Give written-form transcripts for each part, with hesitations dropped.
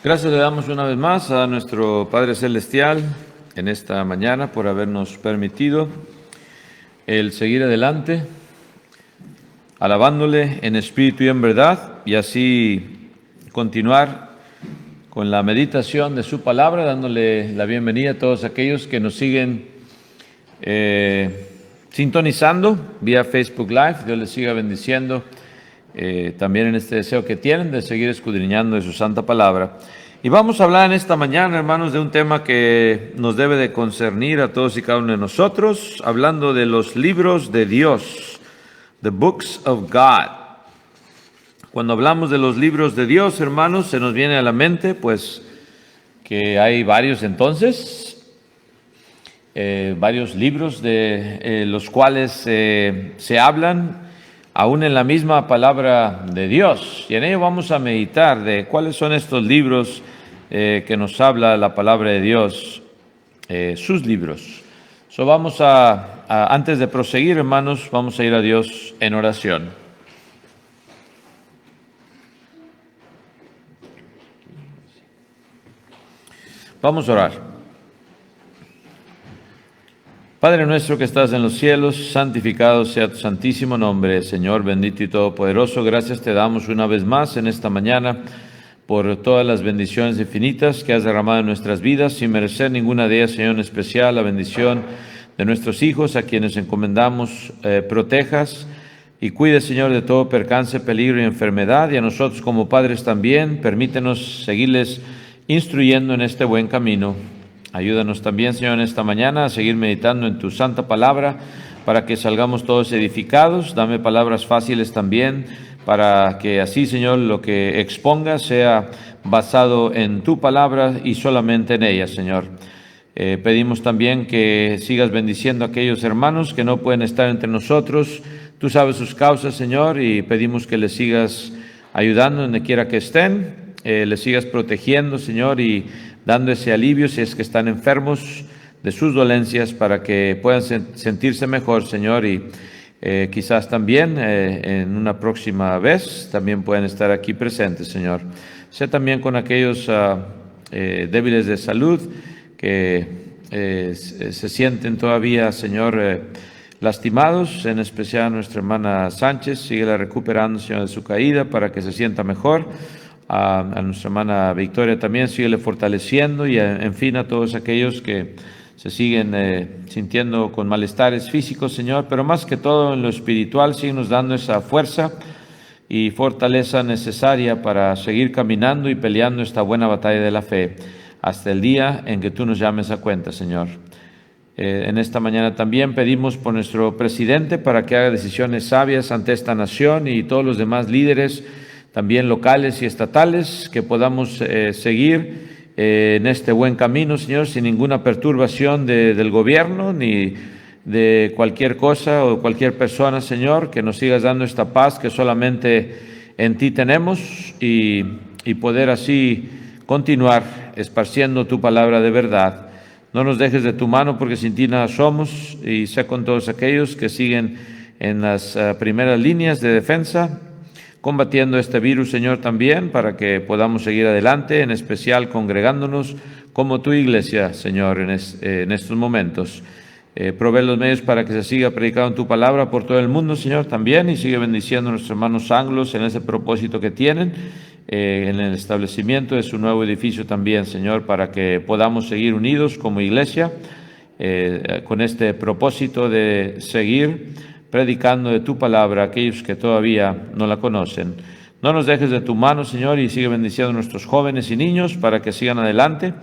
Gracias le damos una vez más a nuestro Padre Celestial en esta mañana por habernos permitido el seguir adelante, alabándole en espíritu y en verdad, y así continuar con la meditación de su palabra, dándole la bienvenida a todos aquellos que nos siguen sintonizando vía Facebook Live. Dios les siga bendiciendo también en este deseo que tienen de seguir escudriñando de su santa palabra. Y vamos a hablar en esta mañana, hermanos, de un tema que nos debe de concernir a todos y cada uno de nosotros, hablando de los libros de Dios, the books of God. Cuando hablamos de los libros de Dios, hermanos, se nos viene a la mente, pues, que hay varios entonces, varios libros de los cuales se hablan aún en la misma palabra de Dios. Y en ello vamos a meditar de cuáles son estos libros que nos habla la palabra de Dios, sus libros. Vamos antes de proseguir, hermanos, vamos a ir a Dios en oración. Vamos a orar. Padre nuestro que estás en los cielos, santificado sea tu santísimo nombre, Señor bendito y todopoderoso. Gracias te damos una vez más en esta mañana por todas las bendiciones infinitas que has derramado en nuestras vidas, sin merecer ninguna de ellas, Señor, en especial la bendición de nuestros hijos, a quienes encomendamos protejas y cuides, Señor, de todo percance, peligro y enfermedad, y a nosotros como padres también, permítenos seguirles instruyendo en este buen camino. Ayúdanos también, Señor, en esta mañana a seguir meditando en tu santa palabra para que salgamos todos edificados. Dame palabras fáciles también para que así, Señor, lo que exponga sea basado en tu palabra y solamente en ella, Señor. Pedimos también que sigas bendiciendo a aquellos hermanos que no pueden estar entre nosotros. Tú sabes sus causas, Señor, y pedimos que les sigas ayudando donde quiera que estén, les sigas protegiendo, Señor, y dando ese alivio si es que están enfermos de sus dolencias para que puedan sentirse mejor, Señor, y quizás también en una próxima vez también puedan estar aquí presentes, Señor. Sea también con aquellos débiles de salud que se sienten todavía, Señor, lastimados, en especial nuestra hermana Sánchez, síguela recuperando, Señor, de su caída para que se sienta mejor. A nuestra hermana Victoria también, síguele fortaleciendo y en fin a todos aquellos que se siguen sintiendo con malestares físicos, Señor, pero más que todo en lo espiritual, síguenos dando esa fuerza y fortaleza necesaria para seguir caminando y peleando esta buena batalla de la fe hasta el día en que tú nos llames a cuenta, Señor. En esta mañana también pedimos por nuestro presidente para que haga decisiones sabias ante esta nación y todos los demás líderes también locales y estatales, que podamos seguir en este buen camino, Señor, sin ninguna perturbación del gobierno ni de cualquier cosa o cualquier persona, Señor, que nos sigas dando esta paz que solamente en ti tenemos y poder así continuar esparciendo tu palabra de verdad. No nos dejes de tu mano porque sin ti nada somos, y sé con todos aquellos que siguen en las primeras líneas de defensa, combatiendo este virus, Señor, también, para que podamos seguir adelante, en especial congregándonos como tu iglesia, Señor, en estos momentos. Provee los medios para que se siga predicando tu palabra por todo el mundo, Señor, también, y sigue bendiciendo a nuestros hermanos anglos en ese propósito que tienen, en el establecimiento de su nuevo edificio también, Señor, para que podamos seguir unidos como iglesia, con este propósito de seguir predicando de tu palabra a aquellos que todavía no la conocen. No nos dejes de tu mano, Señor, y sigue bendiciendo a nuestros jóvenes y niños para que sigan adelante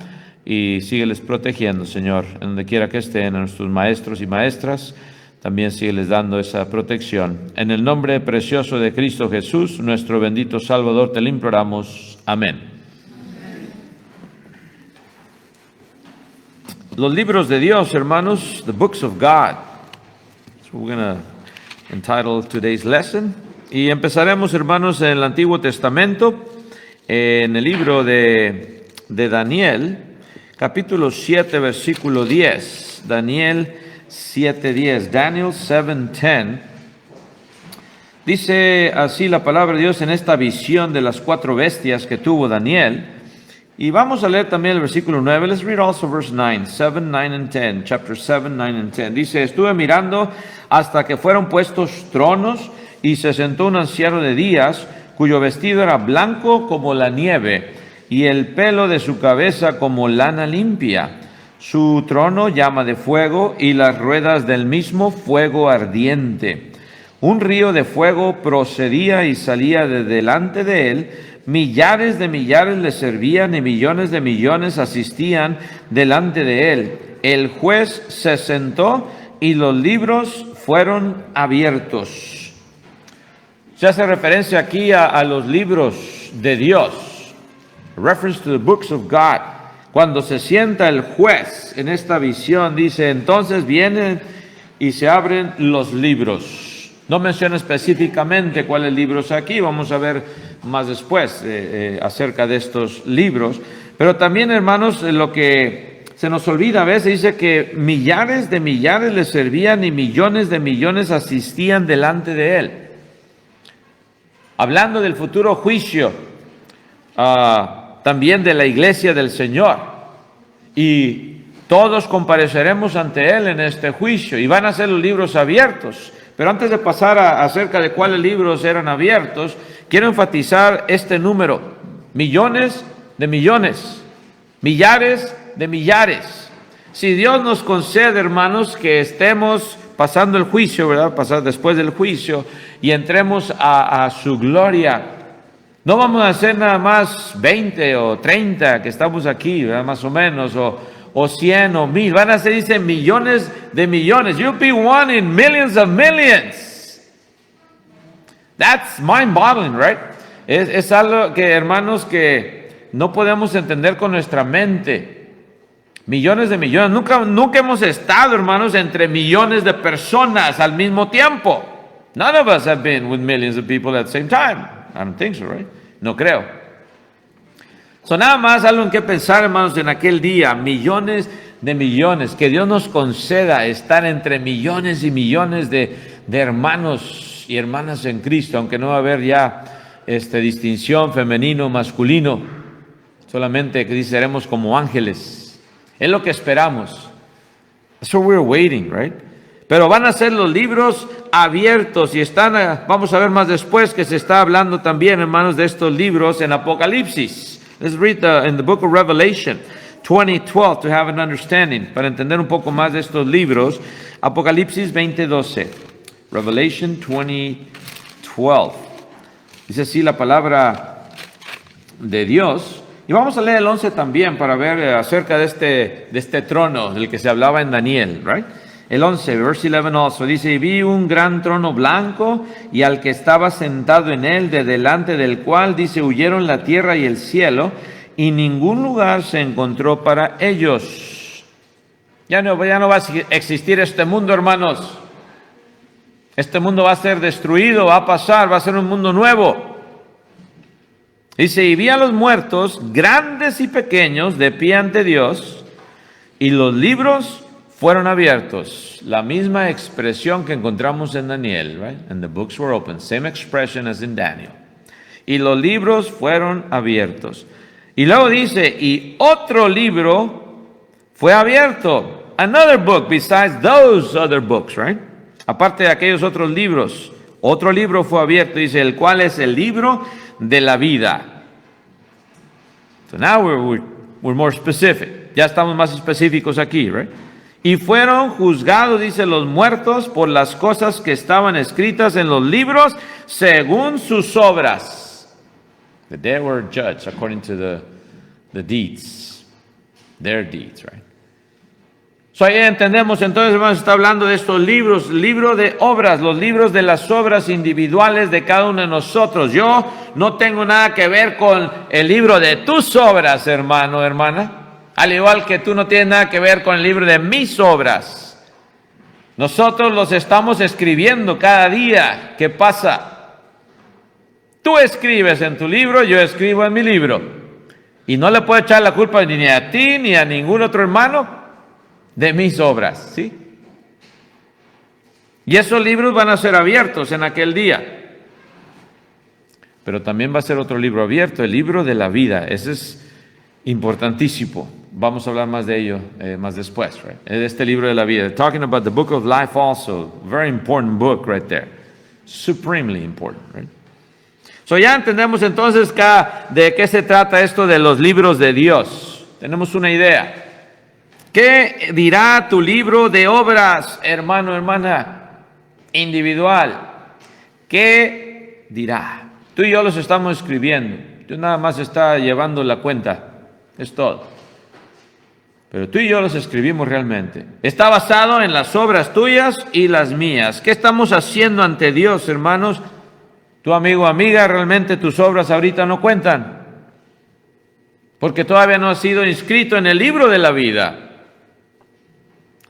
y sígueles protegiendo, Señor, en donde quiera que estén, a nuestros maestros y maestras, también sígueles dando esa protección. En el nombre precioso de Cristo Jesús, nuestro bendito Salvador, te lo imploramos. Amén. Los libros de Dios, hermanos, the books of God. So we're going to entitle today's lesson. Y empezaremos, hermanos, en el Antiguo Testamento, en el libro de Daniel, capítulo 7, versículo 10. Daniel 7:10. Daniel 7:10. Dice así la palabra de Dios en esta visión de las 4 bestias que tuvo Daniel, Y vamos a leer también el versículo 9. Let's read also verse 9, 7, 9 and 10. Chapter 7, 9 and 10. Dice, estuve mirando hasta que fueron puestos tronos y se sentó un anciano de días, cuyo vestido era blanco como la nieve y el pelo de su cabeza como lana limpia. Su trono llama de fuego y las ruedas del mismo fuego ardiente. Un río de fuego procedía y salía de delante de él. Millares de millares le servían y millones de millones asistían delante de él. El juez se sentó y los libros fueron abiertos. Se hace referencia aquí a los libros de Dios. Reference to the books of God. Cuando se sienta el juez en esta visión, dice, entonces vienen y se abren los libros. No menciona específicamente cuáles libros aquí, vamos a ver más después acerca de estos libros. Pero también, hermanos, lo que se nos olvida a veces, dice que millares de millares le servían y millones de millones asistían delante de él. Hablando del futuro juicio, también de la iglesia del Señor. Y todos compareceremos ante él en este juicio y van a ser los libros abiertos. Pero antes de pasar acerca de cuáles libros eran abiertos, quiero enfatizar este número: millones de millones, millares de millares. Si Dios nos concede, hermanos, que estemos pasando el juicio, ¿verdad? Pasar después del juicio y entremos a su gloria, no vamos a hacer nada más 20 o 30 que estamos aquí, ¿verdad? Más o menos, o 100 o 1000, van a ser, dice, millones de millones. You'll be one in millions of millions. That's mind-boggling, right? Es algo que, hermanos, que no podemos entender con nuestra mente. Millones de millones. Nunca hemos estado, hermanos, entre millones de personas al mismo tiempo. None of us have been with millions of people at the same time. I don't think so, right? No creo. Nada más algo en que pensar, hermanos, en aquel día, millones de millones, que Dios nos conceda estar entre millones y millones de hermanos y hermanas en Cristo, aunque no va a haber ya distinción femenino, masculino, solamente que seremos como ángeles. Es lo que esperamos. That's what we're waiting, right? Pero van a ser los libros abiertos y están, vamos a ver más después que se está hablando también, hermanos, de estos libros en Apocalipsis. Let's read in the book of Revelation 20:12 to have an understanding, para entender un poco más de estos libros. Apocalipsis 20:12. Revelation 20:12. Dice así la palabra de Dios. Y vamos a leer el 11 también para ver acerca de este trono del que se hablaba en Daniel, right? El 11, verse 11 also, dice, y vi un gran trono blanco y al que estaba sentado en él, de delante del cual, dice, huyeron la tierra y el cielo, y ningún lugar se encontró para ellos. Ya no va a existir este mundo, hermanos. Este mundo va a ser destruido, va a pasar, va a ser un mundo nuevo. Dice, y vi a los muertos, grandes y pequeños, de pie ante Dios, y los libros fueron abiertos. La misma expresión que encontramos en Daniel, right? And the books were opened. Same expression as in Daniel. Y los libros fueron abiertos. Y luego dice, y otro libro fue abierto. Another book besides those other books, right? Aparte de aquellos otros libros, otro libro fue abierto, dice, el cual es el libro de la vida. So now we're more specific. Ya estamos más específicos aquí, right? Y fueron juzgados, dice, los muertos por las cosas que estaban escritas en los libros según sus obras. The dead were judged according to the deeds, their deeds, right? So ahí entendemos, entonces, hermanos, está hablando de estos libros, libro de obras, los libros de las obras individuales de cada uno de nosotros. Yo no tengo nada que ver con el libro de tus obras, hermano, hermana. Al igual que tú no tienes nada que ver con el libro de mis obras. Nosotros los estamos escribiendo cada día. ¿Qué pasa? Tú escribes en tu libro, yo escribo en mi libro. Y no le puedo echar la culpa ni a ti ni a ningún otro hermano de mis obras, ¿sí? Y esos libros van a ser abiertos en aquel día. Pero también va a ser otro libro abierto, el libro de la vida. Ese es importantísimo. Vamos a hablar más de ello más después, right? Este libro de la vida. Talking about the book of life also. Very important book right there. Supremely important, right? So ya entendemos entonces de qué se trata esto de los libros de Dios. Tenemos una idea. ¿Qué dirá tu libro de obras, hermano, hermana, individual? ¿Qué dirá? Tú y yo los estamos escribiendo. Tú nada más está llevando la cuenta. Es todo. Pero tú y yo los escribimos realmente. Está basado en las obras tuyas y las mías. ¿Qué estamos haciendo ante Dios, hermanos? Tu amigo, amiga, realmente tus obras ahorita no cuentan. Porque todavía no has sido inscrito en el libro de la vida.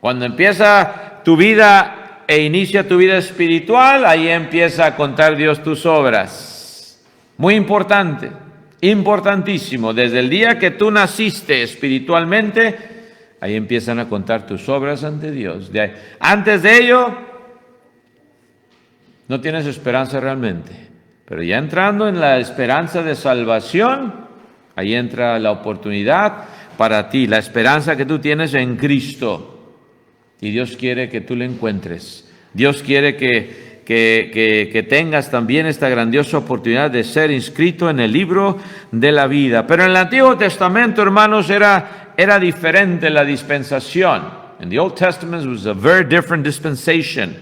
Cuando empieza tu vida e inicia tu vida espiritual, ahí empieza a contar Dios tus obras. Muy importante, importantísimo. Desde el día que tú naciste espiritualmente, ahí empiezan a contar tus obras ante Dios. Antes de ello, no tienes esperanza realmente. Pero ya entrando en la esperanza de salvación, ahí entra la oportunidad para ti, la esperanza que tú tienes en Cristo. Y Dios quiere que tú lo encuentres. Dios quiere que tengas también esta grandiosa oportunidad de ser inscrito en el libro de la vida. Pero en el Antiguo Testamento, hermanos, era diferente la dispensación. In the Old Testament it was a very different dispensation,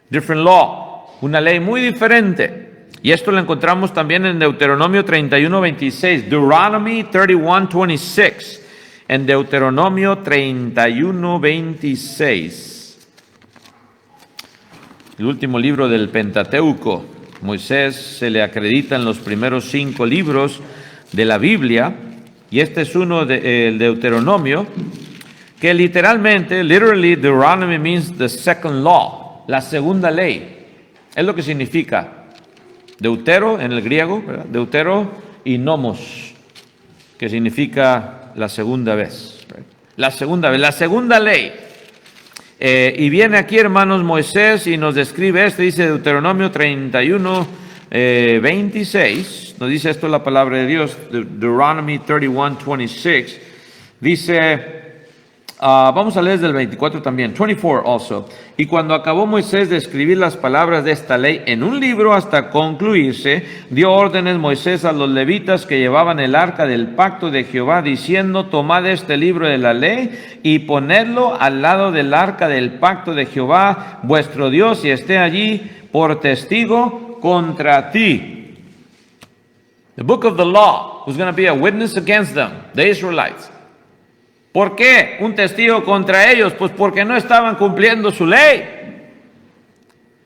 different law, una ley muy diferente. Y esto lo encontramos también en Deuteronomio 31:26, Deuteronomy 31:26. En Deuteronomio 31:26, el último libro del Pentateuco. Moisés se le acreditan los primeros 5 libros de la Biblia, y este es uno del Deuteronomio, que literally Deuteronomy means the second law, la segunda ley. Es lo que significa Deutero en el griego, ¿verdad? Deutero y nomos, que significa la segunda vez, right? La segunda vez, la segunda ley. Y viene aquí, hermanos, Moisés y nos describe esto, dice Deuteronomio 31:26, nos dice esto la palabra de Dios, Deuteronomy 31:26, dice, vamos a leer desde el 24 también, 24 also. Y cuando acabó Moisés de escribir las palabras de esta ley en un libro hasta concluirse, dio órdenes Moisés a los levitas que llevaban el arca del pacto de Jehová, diciendo, tomad este libro de la ley y ponedlo al lado del arca del pacto de Jehová, vuestro Dios, y esté allí por testigo contra ti. The book of the law was going to be a witness against them, the Israelites. ¿Por qué un testigo contra ellos? Pues porque no estaban cumpliendo su ley.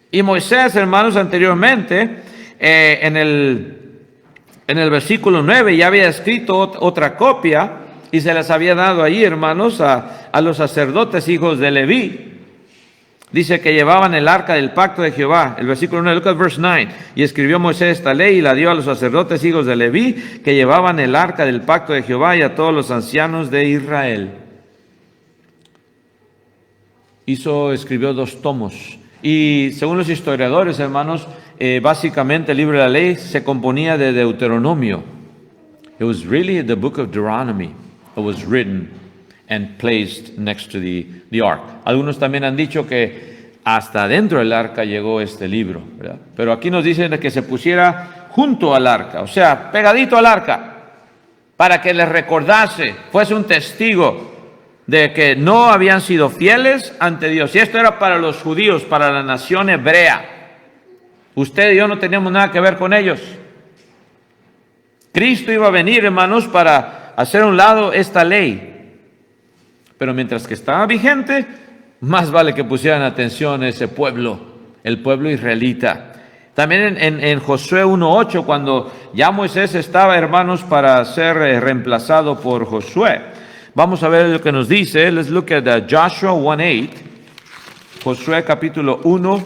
Y Moisés, hermanos, anteriormente, en el versículo 9, ya había escrito otra copia y se las había dado ahí, hermanos, a los sacerdotes hijos de Leví. Dice que llevaban el arca del pacto de Jehová. El versículo 9, look at verse 9. Y escribió Moisés esta ley y la dio a los sacerdotes hijos de Leví, que llevaban el arca del pacto de Jehová, y a todos los ancianos de Israel. Escribió 2 tomos. Y según los historiadores, hermanos, básicamente el libro de la ley se componía de Deuteronomio. It was really the book of Deuteronomy. It was written and placed next to the ark. Algunos también han dicho que hasta dentro del arca llegó este libro, ¿verdad? Pero aquí nos dicen que se pusiera junto al arca, o sea, pegadito al arca, para que les recordase, fuese un testigo de que no habían sido fieles ante Dios. Y esto era para los judíos, para la nación hebrea. Usted y yo no teníamos nada que ver con ellos. Cristo iba a venir, hermanos, para hacer a un lado esta ley. Pero mientras que estaba vigente, más vale que pusieran atención a ese pueblo, el pueblo israelita. También en Josué 1:8, cuando ya Moisés estaba, hermanos, para ser reemplazado por Josué. Vamos a ver lo que nos dice. Let's look at Joshua 1:8. Josué capítulo 1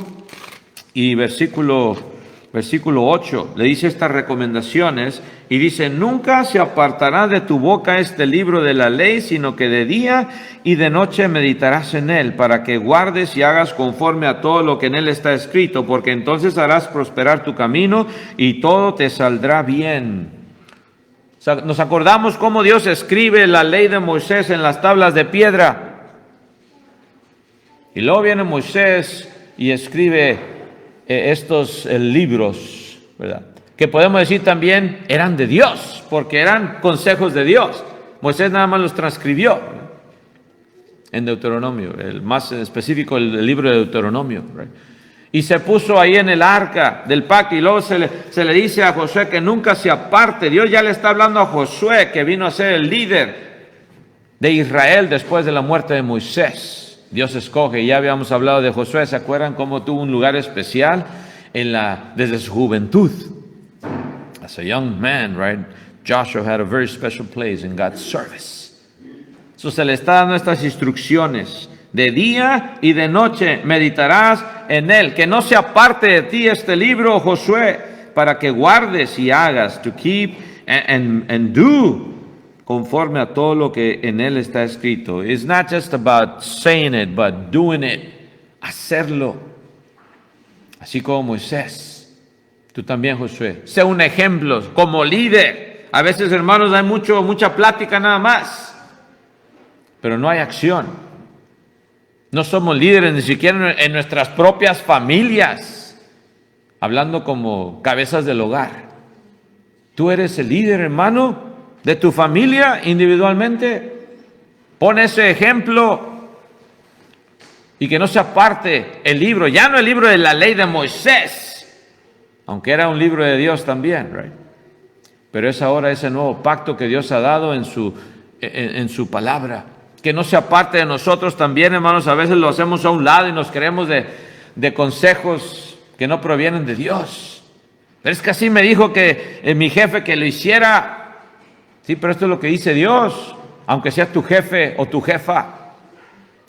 y versículo 8. Le dice estas recomendaciones y dice, nunca se apartará de tu boca este libro de la ley, sino que de día y de noche meditarás en él, para que guardes y hagas conforme a todo lo que en él está escrito, porque entonces harás prosperar tu camino y todo te saldrá bien. Nos acordamos cómo Dios escribe la ley de Moisés en las tablas de piedra. Y luego viene Moisés y escribe estos libros, ¿verdad? Que podemos decir también eran de Dios, porque eran consejos de Dios. Moisés nada más los transcribió, ¿verdad? En Deuteronomio, el más específico, el libro de Deuteronomio, ¿verdad? Y se puso ahí en el arca del pacto, y luego se le dice a Josué que nunca se aparte. Dios ya le está hablando a Josué, que vino a ser el líder de Israel después de la muerte de Moisés. Dios escoge, y ya habíamos hablado de Josué, ¿se acuerdan cómo tuvo un lugar especial desde su juventud? As a young man, right? Joshua had a very special place in God's service. So se le está dando estas instrucciones. De día y de noche meditarás en él. Que no se aparte de ti este libro, Josué, para que guardes y hagas, to keep and do, conforme a todo lo que en él está escrito. It's not just about saying it, but doing it. Hacerlo. Así como Moisés. Tú también, Josué. Sé un ejemplo como líder. A veces, hermanos, hay mucha plática nada más, pero no hay acción. No somos líderes ni siquiera en nuestras propias familias, hablando como cabezas del hogar. Tú eres el líder, hermano, de tu familia individualmente. Pon ese ejemplo y que no se aparte el libro, ya no el libro de la ley de Moisés, aunque era un libro de Dios también, right? Pero es ahora ese nuevo pacto que Dios ha dado en su palabra. Que no se aparte de nosotros también, hermanos. A veces lo hacemos a un lado y nos creemos de consejos que no provienen de Dios. Pero es que así me dijo que mi jefe que lo hiciera. Sí, pero esto es lo que dice Dios. Aunque sea tu jefe o tu jefa,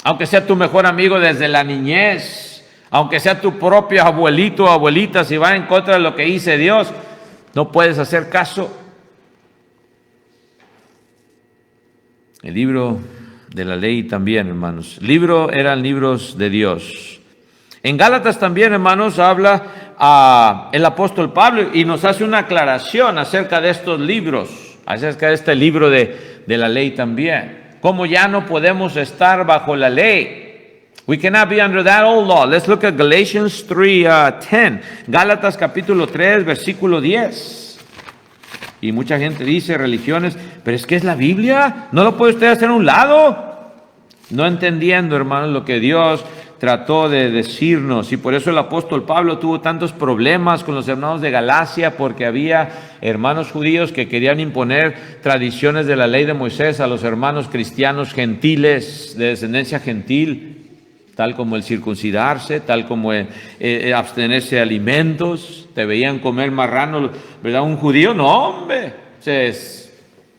aunque sea tu mejor amigo desde la niñez, aunque sea tu propio abuelito o abuelita, si va en contra de lo que dice Dios, no puedes hacer caso. El libro de la ley también, hermanos. Eran libros de Dios. En Gálatas también, hermanos, habla el apóstol Pablo y nos hace una aclaración acerca de estos libros, acerca de este libro de la ley también. Como ya no podemos estar bajo la ley. We cannot be under that old law. Let's look at Galatians 3:10. Gálatas capítulo 3, versículo 10. Y mucha gente dice, religiones, pero es que es la Biblia, ¿no lo puede usted hacer a un lado? No entendiendo, hermanos, lo que Dios trató de decirnos. Y por eso el apóstol Pablo tuvo tantos problemas con los hermanos de Galacia, porque había hermanos judíos que querían imponer tradiciones de la ley de Moisés a los hermanos cristianos gentiles, de descendencia gentil, tal como el circuncidarse, tal como abstenerse de alimentos. Te veían comer marrano, ¿verdad? Un judío, no, hombre, se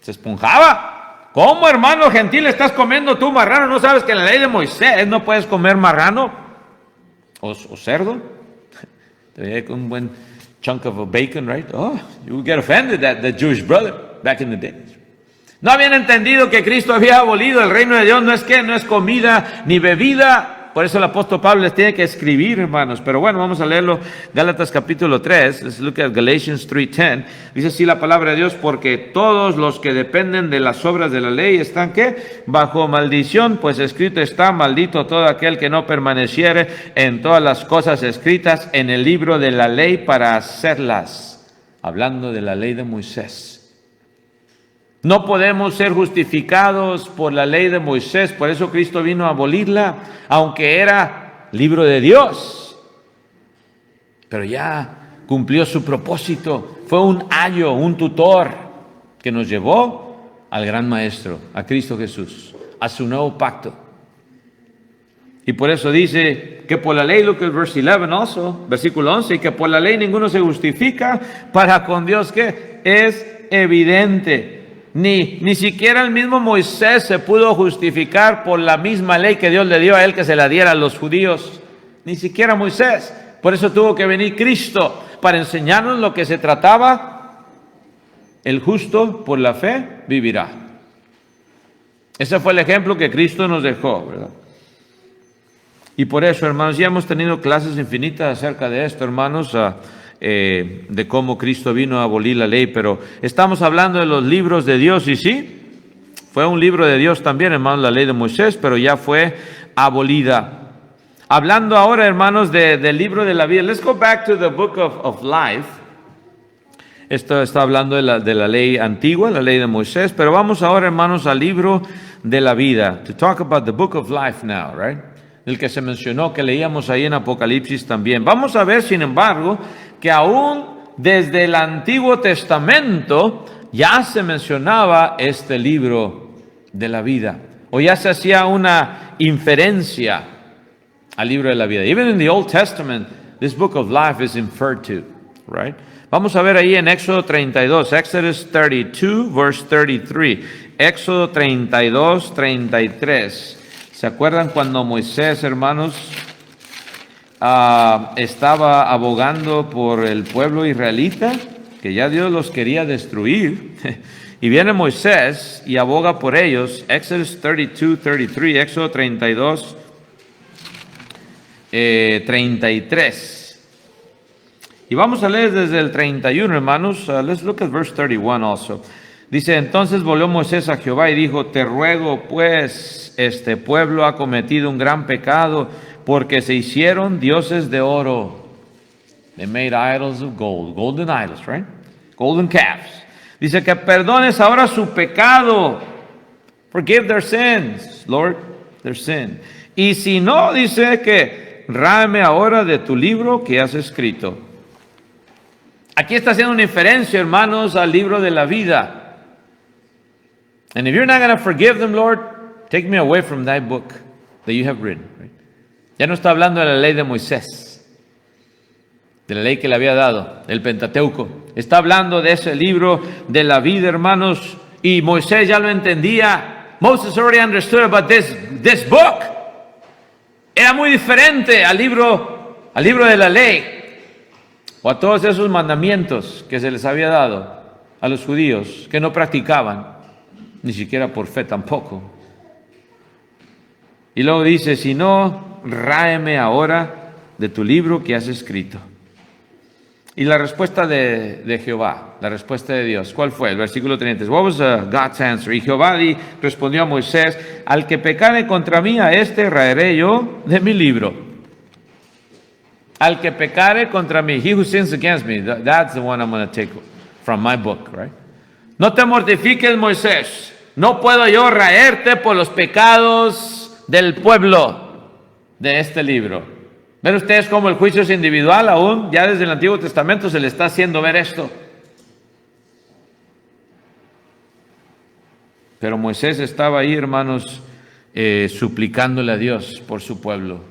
esponjaba. ¿Cómo, hermano gentil, estás comiendo tú marrano? ¿No sabes que en la ley de Moisés no puedes comer marrano o cerdo? Te veía con un buen chunk of a bacon, right? Oh, you would get offended at the Jewish brother back in the days. No habían entendido que Cristo había abolido el reino de Dios. No es comida ni bebida. Por eso el apóstol Pablo les tiene que escribir, hermanos. Pero bueno, vamos a leerlo. Gálatas capítulo 3. Let's look at Galatians 3:10. Dice así la palabra de Dios: porque todos los que dependen de las obras de la ley están, ¿qué? Bajo maldición, pues escrito está: maldito todo aquel que no permaneciere en todas las cosas escritas en el libro de la ley para hacerlas. Hablando de la ley de Moisés. No podemos ser justificados por la ley de Moisés, por eso Cristo vino a abolirla, aunque era libro de Dios. Pero ya cumplió su propósito, fue un ayo, un tutor que nos llevó al gran maestro, a Cristo Jesús, a su nuevo pacto. Y por eso dice que por la ley, look at verse 11 also, versículo 11, y que por la ley ninguno se justifica, para con Dios que es evidente. Ni siquiera el mismo Moisés se pudo justificar por la misma ley que Dios le dio a él que se la diera a los judíos. Ni siquiera Moisés. Por eso tuvo que venir Cristo para enseñarnos lo que se trataba. El justo por la fe vivirá. Ese fue el ejemplo que Cristo nos dejó, ¿verdad? Y por eso, hermanos, ya hemos tenido clases infinitas acerca de esto, hermanos. de cómo Cristo vino a abolir la ley, pero estamos hablando de los libros de Dios, y sí, fue un libro de Dios también, hermanos, la ley de Moisés, pero ya fue abolida. Hablando ahora, hermanos, del libro de la vida. Let's go back to the book of life. Esto está hablando de la ley antigua, la ley de Moisés, pero vamos ahora, hermanos, al libro de la vida. To talk about the book of life now, right? El que se mencionó, que leíamos ahí en Apocalipsis también. Vamos a ver, sin embargo, que aún desde el Antiguo Testamento ya se mencionaba este libro de la vida, o ya se hacía una inferencia al libro de la vida. Even in the Old Testament, this book of life is inferred to, right? Vamos a ver ahí en Éxodo 32, Exodus 32, verse 33. Éxodo 32, 33. ¿Se acuerdan cuando Moisés, hermanos, estaba abogando por el pueblo israelita? Que ya Dios los quería destruir. Y viene Moisés y aboga por ellos. Exodus 32, 33, Éxodo 32, 33. Y vamos a leer desde el 31, hermanos. Let's look at verse 31 also. Dice, entonces volvió Moisés a Jehová y dijo, te ruego pues, este pueblo ha cometido un gran pecado, porque se hicieron dioses de oro. They made idols of gold, golden idols, right? Golden calves. Dice que perdones ahora su pecado. Forgive their sins, Lord, their sin. Y si no, dice que ráeme ahora de tu libro que has escrito. Aquí está haciendo una inferencia, hermanos, al libro de la vida. And if you're not going to forgive them, Lord, take me away from that book that you have written. Right? Ya no está hablando de la ley de Moisés, de la ley que le había dado, el Pentateuco. Está hablando de ese libro de la vida, hermanos, y Moisés ya lo entendía. Moses already understood about this book. Era muy diferente al libro de la ley, o a todos esos mandamientos que se les había dado a los judíos, que no practicaban, ni siquiera por fe tampoco. Y luego dice, si no, ráeme ahora de tu libro que has escrito. Y la respuesta de Jehová, la respuesta de Dios, ¿cuál fue? El versículo 33. What was God's answer? Y Jehová respondió a Moisés, al que pecare contra mí, a este raeré yo de mi libro. Al que pecare contra mí, he who sins against me, that's the one I'm going to take from my book, right? No te mortifiques, Moisés. No puedo yo raerte por los pecados del pueblo de este libro. ¿Ven ustedes cómo el juicio es individual aún? Ya desde el Antiguo Testamento se le está haciendo ver esto. Pero Moisés estaba ahí, hermanos, suplicándole a Dios por su pueblo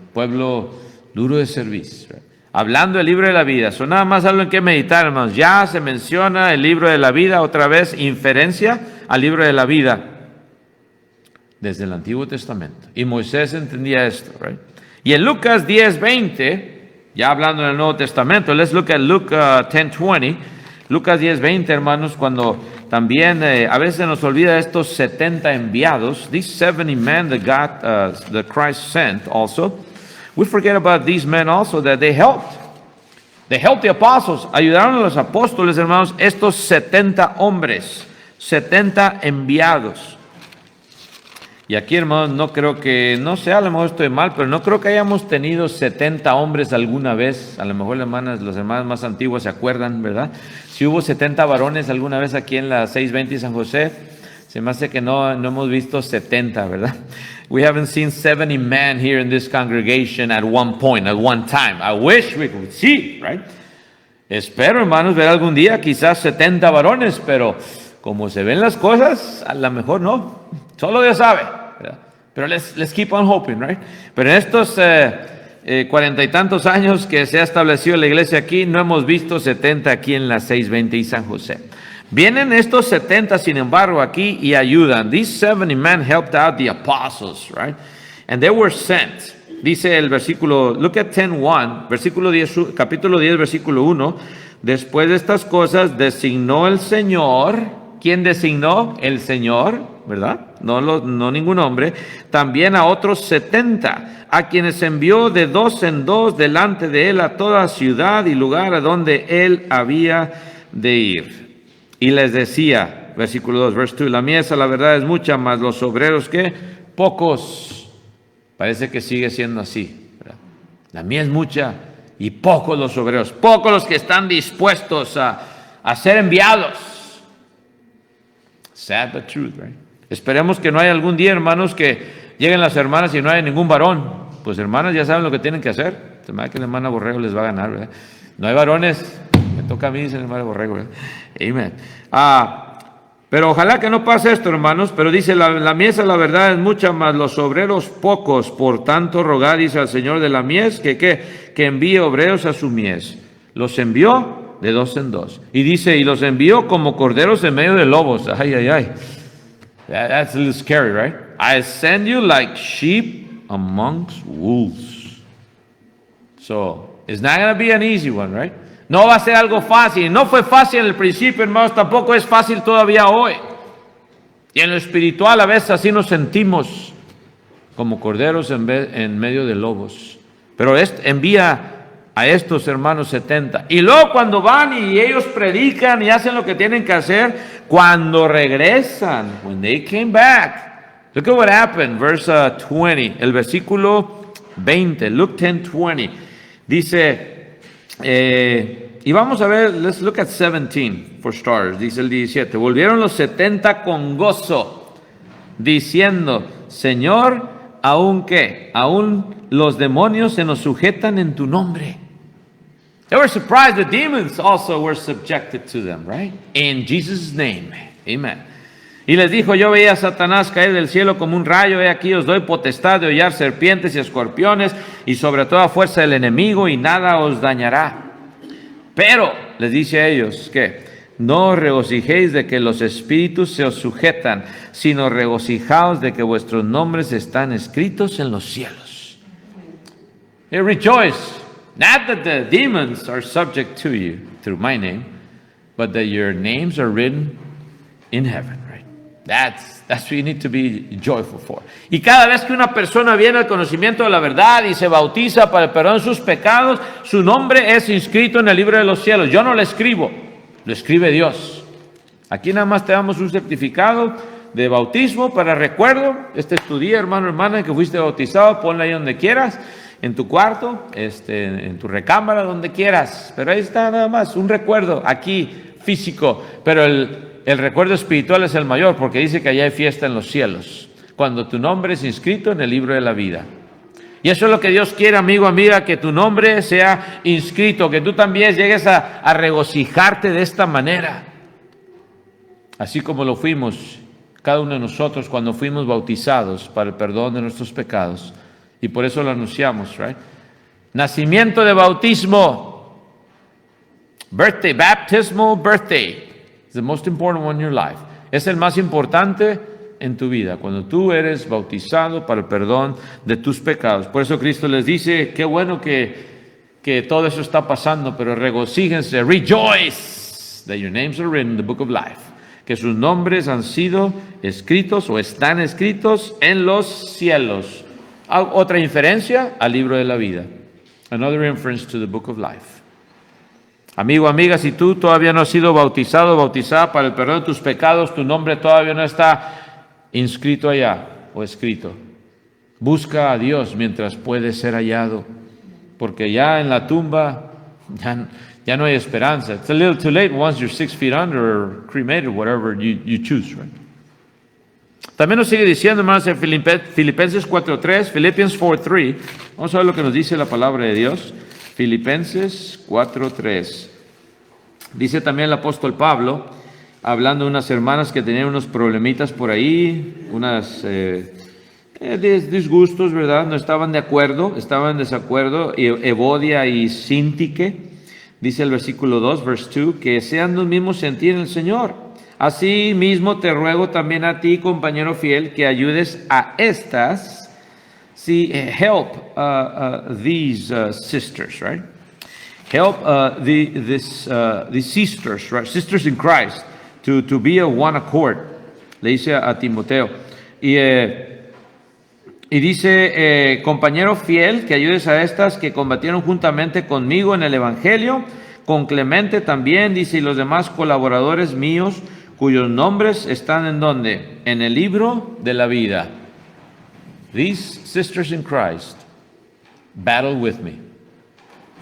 duro de servicio. Hablando del libro de la vida. Eso nada más algo en que meditar, hermanos. Ya se menciona el libro de la vida, otra vez inferencia al libro de la vida desde el Antiguo Testamento. Y Moisés entendía esto, right? Y en Lucas 10:20, ya hablando del Nuevo Testamento, let's look at Luke 10:20. Lucas 10:20, hermanos, cuando también a veces nos olvida estos 70 enviados, these 70 men that Christ sent also. We forget about these men also, that they helped. They helped the apostles. Ayudaron a los apóstoles, hermanos, estos 70 hombres, 70 enviados. Y aquí, hermanos, no creo que, no sé, a lo mejor estoy mal, pero no creo que hayamos tenido 70 hombres alguna vez. A lo mejor los hermanos más antiguos se acuerdan, ¿verdad? Si hubo 70 varones alguna vez aquí en la 620 y San José, se me hace que no hemos visto 70, ¿verdad? We haven't seen 70 men here in this congregation at one point, at one time. I wish we could see, right? Espero, hermanos, ver algún día quizás 70 varones, pero como se ven las cosas, a lo mejor no. Solo Dios sabe, ¿verdad? Pero let's keep on hoping, right? Pero en estos 40 y tantos años que se ha establecido la iglesia aquí, no hemos visto 70 aquí en la 620 y San José. Vienen estos 70, sin embargo, aquí y ayudan. These 70 men helped out the apostles, right? And they were sent. Dice el versículo, look at 10:1, versículo 10, capítulo 10, versículo 1. Después de estas cosas designó el Señor ¿Quién designó? El Señor, ¿verdad? No ningún hombre. También a otros 70, a quienes envió de dos en dos delante de él a toda ciudad y lugar a donde él había de ir. Y les decía, versículo 2, verse 2, la mies, la verdad es mucha, mas los obreros, ¿qué? Pocos. Parece que sigue siendo así, ¿verdad? La mies es mucha y pocos los obreros, pocos los que están dispuestos a ser enviados. Sad but true, right? Esperemos que no haya algún día, hermanos, que lleguen las hermanas y no haya ningún varón. Pues hermanas ya saben lo que tienen que hacer. Se me da que la hermana Borrego les va a ganar, ¿verdad? No hay varones, me toca a mí, dice el hermano Borrego, ¿verdad? Amen. Pero ojalá que no pase esto, hermanos. Pero dice, la mies, la verdad es mucha, mas los obreros pocos. Por tanto, rogad, dice al Señor de la mies, que envíe obreros a su mies. Los envió de dos en dos. Y dice, y los envió como corderos en medio de lobos. Ay, ay, ay. That's a little scary, right? I send you like sheep amongst wolves. So, it's not going to be an easy one, right? No va a ser algo fácil. No fue fácil en el principio, hermanos, tampoco es fácil todavía hoy. Y en lo espiritual a veces así nos sentimos como corderos en medio de lobos. Pero envía a estos hermanos 70. Y luego cuando van y ellos predican y hacen lo que tienen que hacer, cuando regresan, when they came back, look at what happened, verse 20, el versículo 20, Luke 10:20, dice, y vamos a ver, let's look at 17 for starters, dice el 17, volvieron los 70 con gozo, diciendo, Señor, ¿aún qué? Aún los demonios se nos sujetan en tu nombre. They were surprised. The demons also were subjected to them, right? In Jesus' name. Amen. Y les dijo, yo veía a Satanás caer del cielo como un rayo. He aquí os doy potestad de hollar serpientes y escorpiones y sobre toda fuerza del enemigo y nada os dañará. Pero, les dice a ellos, ¿qué? No os regocijéis de que los espíritus se os sujetan, sino regocijaos de que vuestros nombres están escritos en los cielos. They rejoice. Not that the demons are subject to you through my name, but that your names are written in heaven, right? That's what you need to be joyful for. Y cada vez que una persona viene al conocimiento de la verdad y se bautiza para el perdón de sus pecados, su nombre es inscrito en el libro de los cielos. Yo no lo escribo, lo escribe Dios. Aquí nada más te damos un certificado de bautismo para recuerdo. Este es tu día, hermano, hermana, que fuiste bautizado. Ponla ahí donde quieras. En tu cuarto, en tu recámara, donde quieras. Pero ahí está nada más, un recuerdo aquí físico. Pero el recuerdo espiritual es el mayor, porque dice que allá hay fiesta en los cielos, cuando tu nombre es inscrito en el libro de la vida. Y eso es lo que Dios quiere, amigo, amiga, que tu nombre sea inscrito, que tú también llegues a regocijarte de esta manera. Así como lo fuimos, cada uno de nosotros, cuando fuimos bautizados para el perdón de nuestros pecados. Y por eso lo anunciamos, right? Nacimiento de bautismo. Birthday, baptismal birthday. It's the most important one in your life. Es el más importante en tu vida, cuando tú eres bautizado para el perdón de tus pecados. Por eso Cristo les dice, qué bueno que todo eso está pasando, pero regocíjense, rejoice, that your names are written in the book of life. Que sus nombres han sido escritos o están escritos en los cielos. Otra inferencia al libro de la vida. Another inference to the book of life. Amigo, amiga, si tú todavía no has sido bautizado, bautizada para el perdón de tus pecados, tu nombre todavía no está inscrito allá o escrito. Busca a Dios mientras puede ser hallado, porque ya en la tumba ya no hay esperanza. It's a little too late once you're 6 feet under or cremated, whatever you choose, right? También nos sigue diciendo, hermanos, en Filipenses 4:3, Philippians 4:3. Vamos a ver lo que nos dice la palabra de Dios. Filipenses 4:3. Dice también el apóstol Pablo, hablando de unas hermanas que tenían unos problemitas por ahí, unas disgustos, ¿verdad? No estaban de acuerdo, estaban en desacuerdo, Evodia y Síntique. Dice el versículo 2, verse 2, que sean los mismos sentir en el Señor. Así mismo te ruego también a ti, compañero fiel, que ayudes a estas, help these sisters, right? Help these sisters, right? Sisters in Christ, to be of one accord, le dice a Timoteo. Y dice, compañero fiel, que ayudes a estas que combatieron juntamente conmigo en el Evangelio, con Clemente también, dice, y los demás colaboradores míos, cuyos nombres están ¿en dónde? En el libro de la vida. These sisters in Christ battled with me.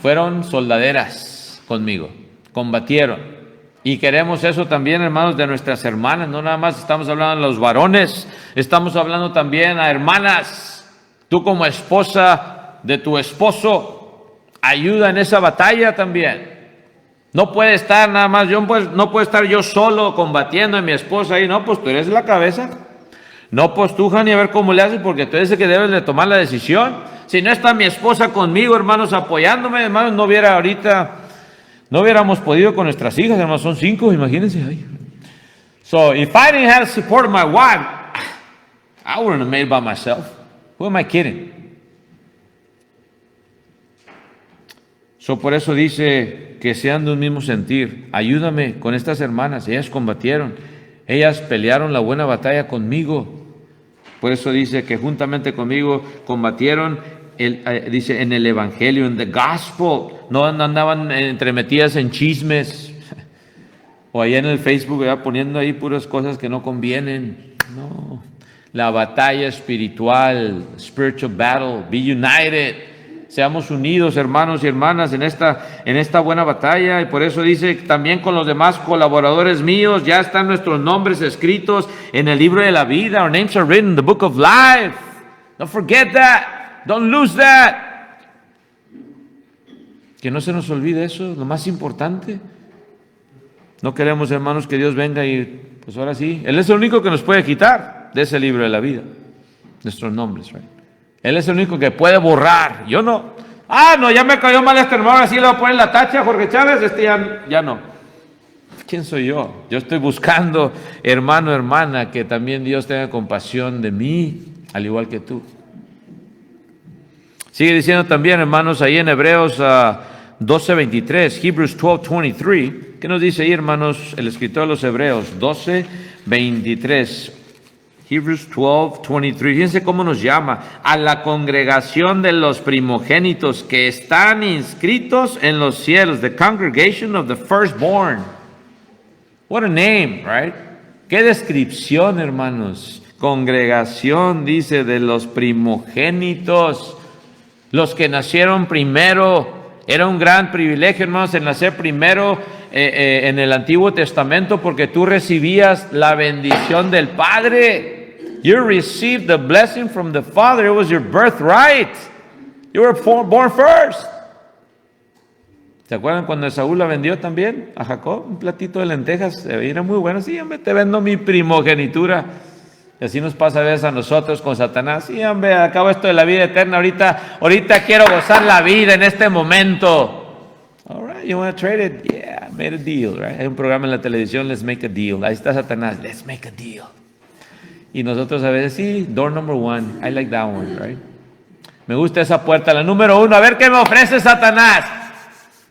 Fueron soldaderas conmigo, combatieron. Y queremos eso también, hermanos, de nuestras hermanas. No nada más estamos hablando de los varones, estamos hablando también a hermanas. Tú como esposa de tu esposo, ayuda en esa batalla también. No puede estar nada más, no puedo estar yo solo combatiendo a mi esposa ahí. No, pues tú eres la cabeza. No, pues tú, Jani, a ver cómo le haces, porque tú eres el que debes de tomar la decisión. Si no está mi esposa conmigo, hermanos, apoyándome, hermanos, no hubiéramos podido con nuestras hijas, hermanos, son 5, imagínense. Ay. So, if I didn't have the support of my wife, I wouldn't have made it by myself. Who am I kidding? So, por eso dice que sean de un mismo sentir. Ayúdame con estas hermanas, ellas combatieron, ellas pelearon la buena batalla conmigo. Por eso dice que juntamente conmigo combatieron, dice en el Evangelio, en the gospel. No andaban entremetidas en chismes o allá en el Facebook, ¿verdad? Poniendo ahí puras cosas que no convienen. No, la batalla espiritual, spiritual battle, be united. Seamos unidos, hermanos y hermanas, en esta buena batalla. Y por eso dice también con los demás colaboradores míos, ya están nuestros nombres escritos en el libro de la vida. Our names are written in the book of life. Don't forget that. Don't lose that. Que no se nos olvide eso, lo más importante. No queremos, hermanos, que Dios venga y pues ahora sí, Él es el único que nos puede quitar de ese libro de la vida nuestros nombres, right? Él es el único que puede borrar, yo no. No, ya me cayó mal este hermano, así le voy a poner la tacha a Jorge Chávez, ya no. ¿Quién soy yo? Yo estoy buscando, hermano, hermana, que también Dios tenga compasión de mí, al igual que tú. Sigue diciendo también, hermanos, ahí en Hebreos 12:23, Hebrews 12:23. ¿Qué nos dice ahí, hermanos, el escritor de los Hebreos? 12:23. Hebrews 12:23. Fíjense cómo nos llama. A la congregación de los primogénitos que están inscritos en los cielos. The congregation of the firstborn. What a name, right? Qué descripción, hermanos. Congregación, dice, de los primogénitos. Los que nacieron primero. Era un gran privilegio, hermanos, el nacer primero en el Antiguo Testamento, porque tú recibías la bendición del Padre. You received the blessing from the Father. It was your birthright. You were born first. ¿Se acuerdan cuando Esaú la vendió también a Jacob? Un platito de lentejas. Era muy bueno. Sí, hombre, te vendo mi primogenitura. Y así nos pasa a veces a nosotros con Satanás. Sí, hombre, acabo esto de la vida eterna. Ahorita quiero gozar la vida en este momento. All right, you want to trade it? Yeah, made a deal, right? Hay un programa en la televisión, Let's Make a Deal. Ahí está Satanás, let's make a deal. Y nosotros a veces, sí, door number 1, I like that one, right? Me gusta esa puerta, la número 1, a ver qué me ofrece Satanás.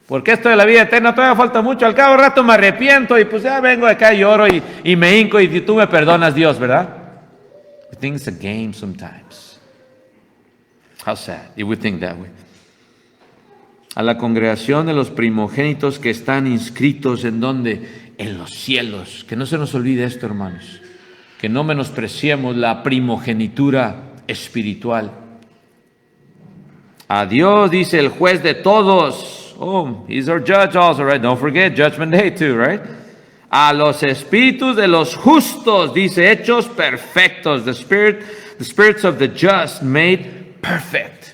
Porque esto de la vida eterna todavía falta mucho. Al cabo rato me arrepiento y pues ya vengo de acá y lloro y me hinco y tú me perdonas, Dios, ¿verdad? We think it's a game sometimes. How sad if we think that way. A la congregación de los primogénitos que están inscritos en donde, en los cielos. Que no se nos olvide esto, hermanos. Que no menospreciemos la primogenitura espiritual. A Dios, dice el juez de todos. Oh, he's our judge also, right? Don't forget Judgment Day too, right? A los espíritus de los justos, dice, hechos perfectos. The spirits of the just made perfect.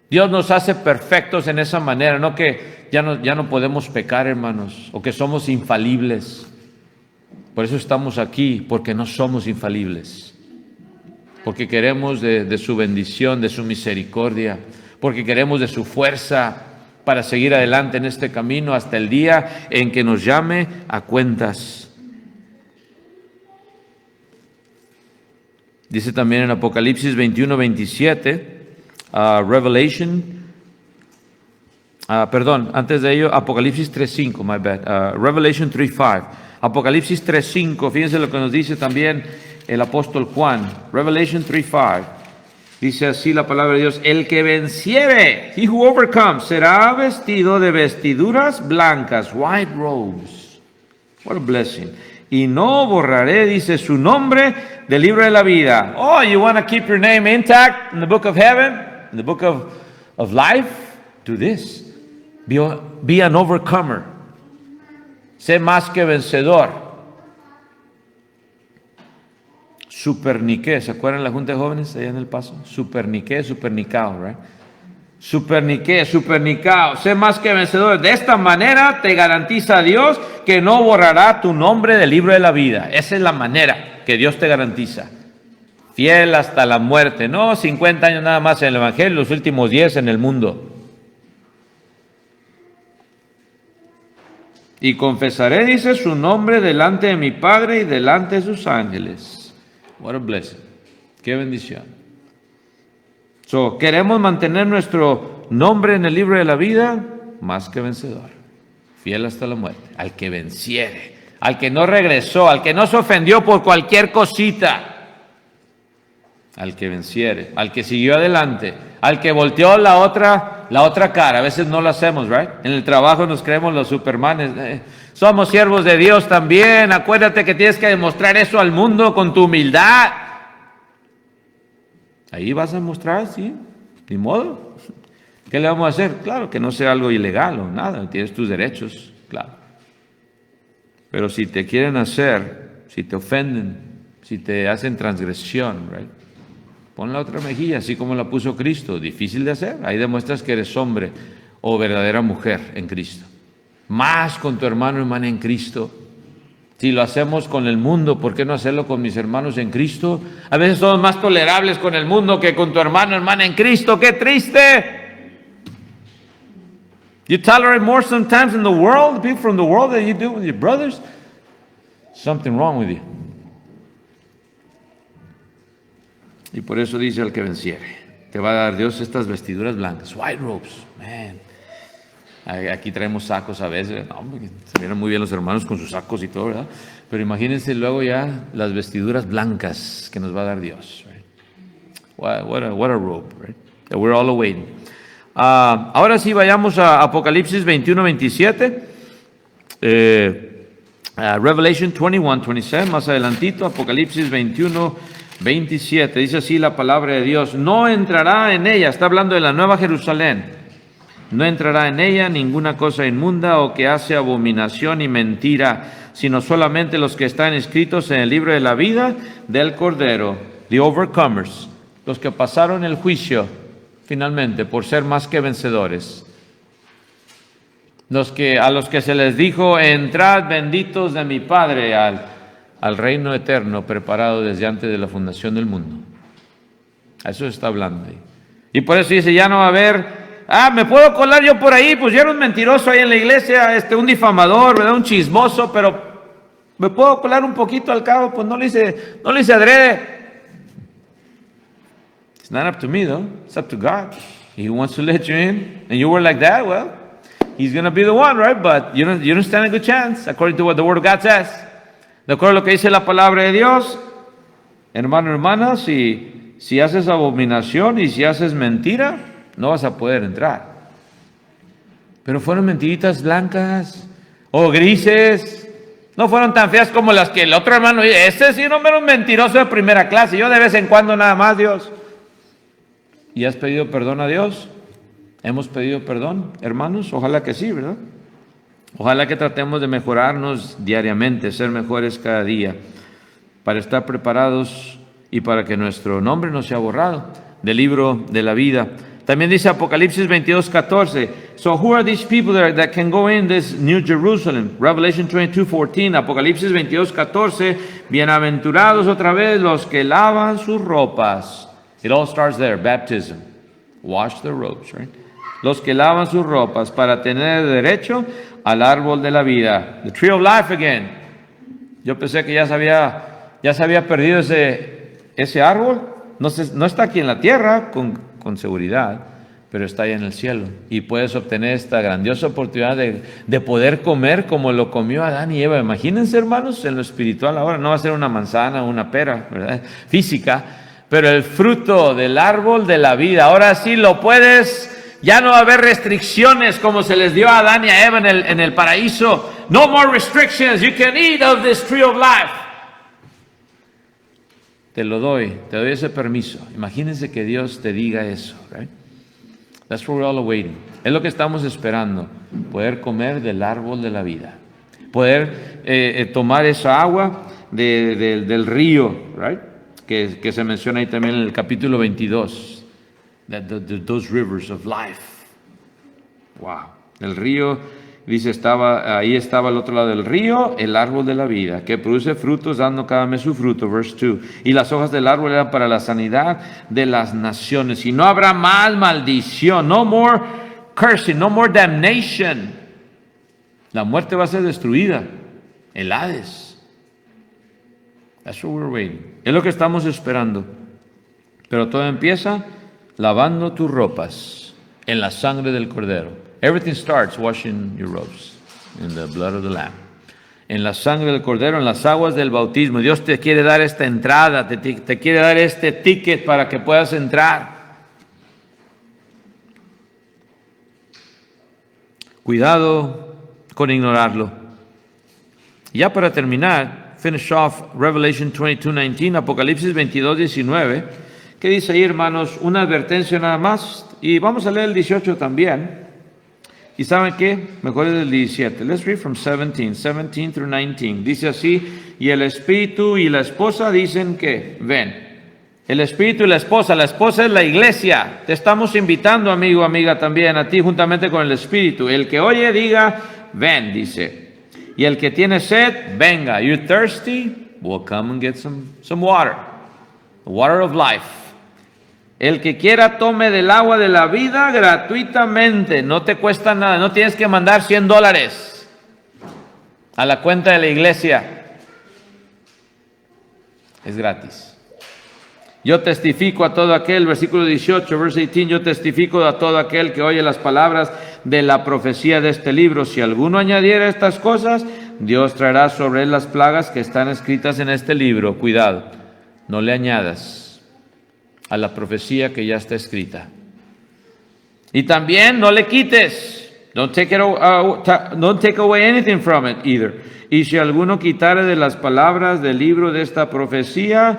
Dios nos hace perfectos en esa manera, no que ya no podemos pecar, hermanos, o que somos infalibles. Por eso estamos aquí, porque no somos infalibles. Porque queremos de su bendición, de su misericordia, porque queremos de su fuerza para seguir adelante en este camino hasta el día en que nos llame a cuentas. Dice también en Apocalipsis 21:27, antes de ello, Apocalipsis 3:5, my bad, Revelation 3:5. Apocalipsis 3:5, fíjense lo que nos dice también el apóstol Juan. Revelation 3:5. Dice así la palabra de Dios: el que venciere, he who overcomes, será vestido de vestiduras blancas, white robes. What a blessing. Y no borraré, dice, su nombre del libro de la vida. Oh, you want to keep your name intact in the book of heaven, in the book of life? Do this. Be an overcomer. Sé más que vencedor. Superniqué, ¿se acuerdan la Junta de Jóvenes allá en El Paso? Superniqué, supernicao, right? Superniqué, supernicao, sé más que vencedor. De esta manera te garantiza Dios que no borrará tu nombre del libro de la vida. Esa es la manera que Dios te garantiza. Fiel hasta la muerte, no 50 años nada más en el Evangelio, los últimos 10 en el mundo. Y confesaré, dice, su nombre delante de mi Padre y delante de sus ángeles. What a blessing. Qué bendición. So, queremos mantener nuestro nombre en el libro de la vida, más que vencedor. Fiel hasta la muerte. Al que venciere, al que no regresó, al que no se ofendió por cualquier cosita. Al que venciere, al que siguió adelante, al que volteó la otra cara. A veces no lo hacemos, right? En el trabajo nos creemos los supermanes. Somos siervos de Dios también. Acuérdate que tienes que demostrar eso al mundo con tu humildad. Ahí vas a mostrar, sí, ni modo. ¿Qué le vamos a hacer? Claro, que no sea algo ilegal o nada. Tienes tus derechos, claro. Pero si te quieren hacer, si te ofenden, si te hacen transgresión, right? Pon la otra mejilla, así como la puso Cristo. Difícil de hacer. Ahí demuestras que eres hombre o verdadera mujer en Cristo. Más con tu hermano o hermana en Cristo. Si lo hacemos con el mundo, ¿por qué no hacerlo con mis hermanos en Cristo? A veces somos más tolerables con el mundo que con tu hermano o hermana en Cristo. ¡Qué triste! You tolerate more sometimes in the world, people from the world, than you do with your brothers. Something wrong with you. Y por eso dice al que venciere, te va a dar Dios estas vestiduras blancas, white robes, man. Aquí traemos sacos a veces, no, se miran muy bien los hermanos con sus sacos y todo, ¿verdad? Pero imagínense luego ya las vestiduras blancas que nos va a dar Dios, right? What a robe, right? That we're all awaiting. Ahora sí, vayamos a Apocalipsis 21-27. Revelation 21-27, más adelantito, Apocalipsis 21-27, dice así la palabra de Dios: no entrará en ella, está hablando de la Nueva Jerusalén, no entrará en ella ninguna cosa inmunda o que hace abominación y mentira, sino solamente los que están escritos en el libro de la vida del Cordero, the overcomers, los que pasaron el juicio finalmente por ser más que vencedores. A los que se les dijo: entrad benditos de mi Padre al reino eterno preparado desde antes de la fundación del mundo. A eso se está hablando ahí. Y por eso dice: ya no va a haber, me puedo colar yo por ahí, pues yo era un mentiroso ahí en la iglesia, un difamador, ¿verdad? Un chismoso, pero me puedo colar un poquito al cabo, pues no lo hice adrede. It's not up to me though, it's up to God. He wants to let you in, and you were like that, well, He's going to be the one, right? But you don't stand a good chance, according to what the Word of God says. De acuerdo a lo que dice la palabra de Dios, hermano, hermana, si haces abominación y si haces mentira, no vas a poder entrar. Pero fueron mentiritas blancas o grises, no fueron tan feas como las que el otro hermano dice: ese sí no era un mentiroso de primera clase, yo de vez en cuando nada más, Dios. ¿Y has pedido perdón a Dios? ¿Hemos pedido perdón, hermanos? Ojalá que sí, ¿verdad? Ojalá que tratemos de mejorarnos diariamente, ser mejores cada día, para estar preparados y para que nuestro nombre no sea borrado del libro de la vida. También dice Apocalipsis 22:14. So who are these people that can go in this New Jerusalem? Revelation 22:14. Apocalipsis 22:14. Bienaventurados otra vez los que lavan sus ropas. It all starts there, baptism. Wash the robes, right? Los que lavan sus ropas para tener derecho al árbol de la vida. The tree of life again. Yo pensé que ya se había perdido ese árbol. No está aquí en la tierra con seguridad, pero está ahí en el cielo. Y puedes obtener esta grandiosa oportunidad de poder comer como lo comió Adán y Eva. Imagínense, hermanos, en lo espiritual ahora. No va a ser una manzana o una pera, ¿verdad?, física, pero el fruto del árbol de la vida. Ahora sí lo puedes, ya no va a haber restricciones como se les dio a Adán y a Eva en el paraíso. No more restrictions, you can eat of this tree of life. Te doy ese permiso. Imagínense que Dios te diga eso, right? That's what we're all awaiting. Es lo que estamos esperando, poder comer del árbol de la vida, poder tomar esa agua del río, right? Que se menciona ahí también en el capítulo 22, those rivers of life. Wow, el río. Dice, ahí estaba al otro lado del río, el árbol de la vida, que produce frutos, dando cada mes su fruto. Verse 2. Y las hojas del árbol eran para la sanidad de las naciones. Y no habrá más maldición. No more cursing, no more damnation. La muerte va a ser destruida. El Hades. That's what we're waiting. Es lo que estamos esperando. Pero todo empieza lavando tus ropas en la sangre del Cordero. Everything starts washing your robes in the blood of the Lamb. En la sangre del Cordero, en las aguas del bautismo. Dios te quiere dar esta entrada, te quiere dar este ticket para que puedas entrar. Cuidado con ignorarlo. Ya para terminar, finish off Revelation 22:19, Apocalipsis 22:19. ¿Qué dice ahí, hermanos? Una advertencia nada más. Y vamos a leer el 18 también. ¿Y saben qué? Mejor es el 17. Let's read from 17 through 19. Dice así, y el Espíritu y la esposa dicen que, ven. El Espíritu y la esposa es la iglesia. Te estamos invitando, amigo, amiga, también a ti juntamente con el Espíritu. El que oye diga, ven, dice. Y el que tiene sed, venga. You're thirsty? Well, come and get some water. The water of life. El que quiera tome del agua de la vida gratuitamente, no te cuesta nada, no tienes que mandar $100 a la cuenta de la iglesia, es gratis. Yo testifico a todo aquel, versículo 18, verse 18, yo testifico a todo aquel que oye las palabras de la profecía de este libro. Si alguno añadiera estas cosas, Dios traerá sobre él las plagas que están escritas en este libro. Cuidado, no le añadas a la profecía que ya está escrita. Y también no le quites. Don't take away anything from it either. Y si alguno quitare de las palabras del libro de esta profecía,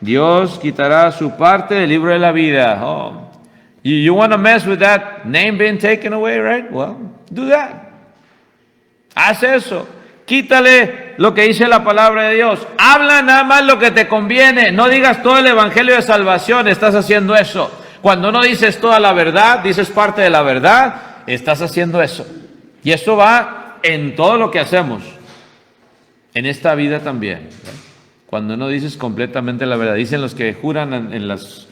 Dios quitará su parte del libro de la vida. Oh. You want to mess with that name being taken away, right? Well, do that. Haz eso. Quítale lo que dice la palabra de Dios. Habla nada más lo que te conviene. No digas todo el evangelio de salvación. Estás haciendo eso. Cuando no dices toda la verdad, dices parte de la verdad, estás haciendo eso. Y eso va en todo lo que hacemos. En esta vida también. Cuando no dices completamente la verdad. Dicen los que juran en los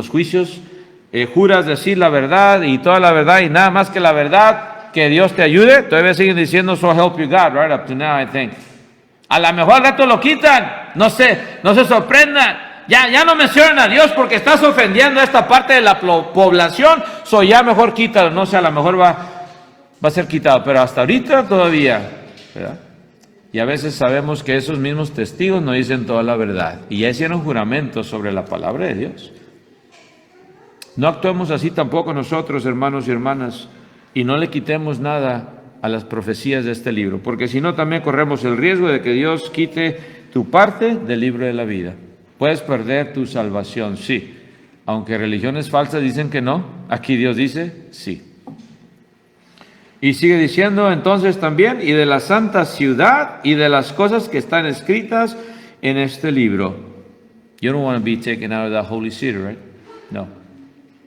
juicios, juras decir la verdad y toda la verdad y nada más que la verdad. Que Dios te ayude. Todavía siguen diciendo, so help you God, right up to now, I think. A lo mejor al rato lo quitan. No se sorprendan. Ya no mencionan a Dios porque estás ofendiendo a esta parte de la población. So ya mejor quítalo. No sé, a lo mejor va a ser quitado. Pero hasta ahorita todavía, ¿verdad? Y a veces sabemos que esos mismos testigos no dicen toda la verdad. Y ya hicieron juramentos sobre la palabra de Dios. No actuemos así tampoco nosotros, hermanos y hermanas. Y no le quitemos nada a las profecías de este libro, porque si no también corremos el riesgo de que Dios quite tu parte del libro de la vida. Puedes perder tu salvación, sí. Aunque religiones falsas dicen que no, aquí Dios dice sí. Y sigue diciendo entonces también, y de la santa ciudad y de las cosas que están escritas en este libro. You don't want to be taken out of that holy city, right? No.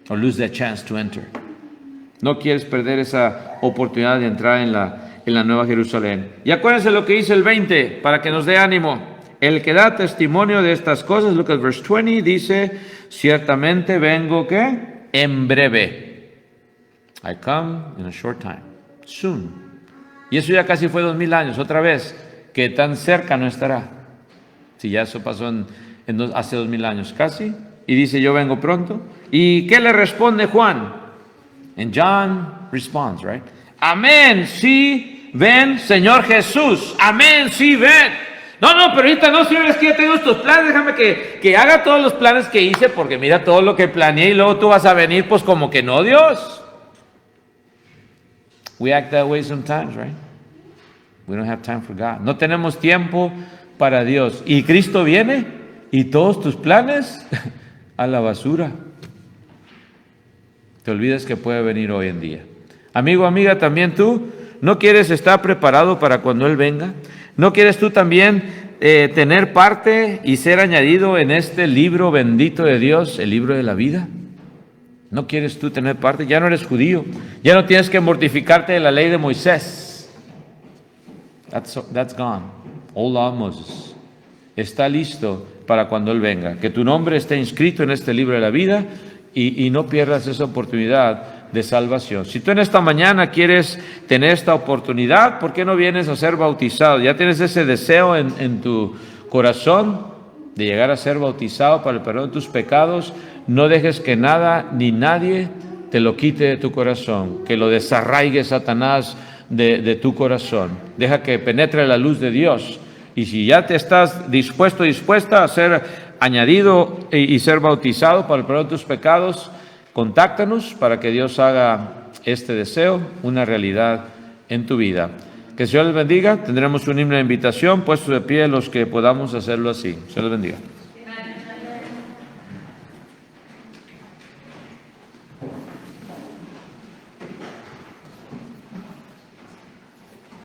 Or lose that chance to enter. No quieres perder esa oportunidad de entrar en la Nueva Jerusalén. Y acuérdense lo que dice el 20, para que nos dé ánimo. El que da testimonio de estas cosas, look at verse 20, dice, ciertamente vengo, ¿qué? En breve. I come in a short time. Soon. Y eso ya casi fue 2000 años, otra vez, que tan cerca no estará. Si ya eso pasó hace 2000 años casi. Y dice, yo vengo pronto. ¿Y qué le responde Juan? And John responds, right? Amén, sí, ven, Señor Jesús. Amén, sí, ven. No, pero ahorita no, Señor, es que ya tengo estos planes. Déjame que haga todos los planes que hice, porque mira todo lo que planeé y luego tú vas a venir, pues como que no, Dios. We act that way sometimes, right? We don't have time for God. No tenemos tiempo para Dios. Y Cristo viene y todos tus planes a la basura. Te olvidas que puede venir hoy en día. Amigo, amiga, también tú no quieres estar preparado para cuando Él venga. ¿No quieres tú también tener parte y ser añadido en este libro bendito de Dios, el libro de la vida? ¿No quieres tú tener parte? Ya no eres judío. Ya no tienes que mortificarte de la ley de Moisés. That's gone. Old law of Moses. Está listo para cuando Él venga. Que tu nombre esté inscrito en este libro de la vida y no pierdas esa oportunidad de salvación. Si tú en esta mañana quieres tener esta oportunidad, ¿por qué no vienes a ser bautizado? ¿Ya tienes ese deseo en tu corazón de llegar a ser bautizado para el perdón de tus pecados? No dejes que nada ni nadie te lo quite de tu corazón, que lo desarraigue Satanás de tu corazón. Deja que penetre la luz de Dios. Y si ya te estás dispuesta a ser añadido y ser bautizado para el perdón de tus pecados, contáctanos para que Dios haga este deseo una realidad en tu vida. Que el Señor les bendiga. Tendremos un himno de invitación puesto de pie los que podamos hacerlo así. Señor les bendiga.